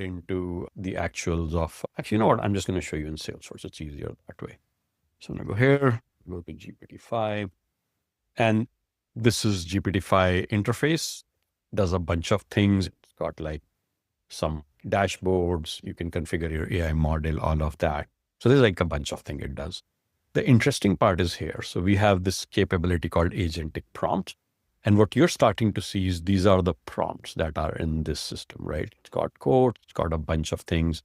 into the actuals of, actually, you know what? I'm just going to show you in Salesforce. It's easier that way. So I'm going to go here, go to GPT-5, and this is GPT-5 interface. Does a bunch of things. It's got like some dashboards. You can configure your AI model, all of that. So there's like a bunch of things it does. The interesting part is here. So we have this capability called agentic prompts. And what you're starting to see is these are the prompts that are in this system, right? It's got code, it's got a bunch of things.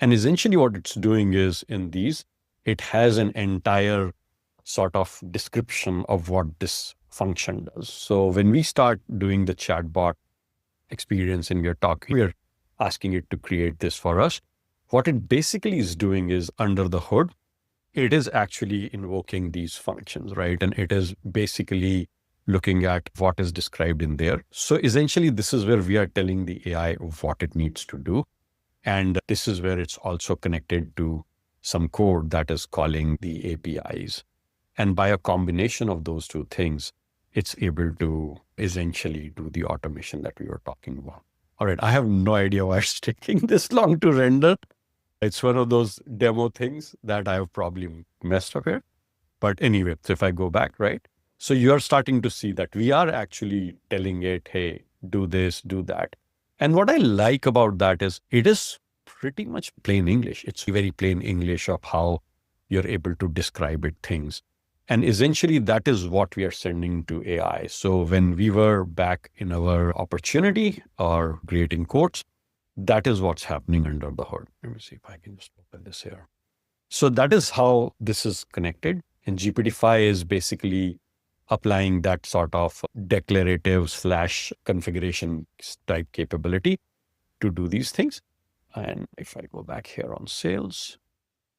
And essentially what it's doing is in these, it has an entire sort of description of what this function does. So when we start doing the chatbot experience and we're talking, we're asking it to create this for us. What it basically is doing is under the hood, it is actually invoking these functions, right? And it is basically looking at what is described in there. So essentially, this is where we are telling the AI what it needs to do. And this is where it's also connected to some code that is calling the APIs. And by a combination of those two things, it's able to essentially do the automation that we were talking about. All right, I have no idea why it's taking this long to render. It's one of those demo things that I have probably messed up here. But anyway, so if I go back, right? So you are starting to see that we are actually telling it, hey, do this, do that. And what I like about that is it is pretty much plain English. It's very plain English of how you're able to describe it things. And essentially that is what we are sending to AI. So when we were back in our opportunity or creating quotes, that is what's happening under the hood. Let me see if I can just open this here. So that is how this is connected. And GPT-5 is basically applying that sort of declarative / configuration type capability to do these things. And if I go back here on sales,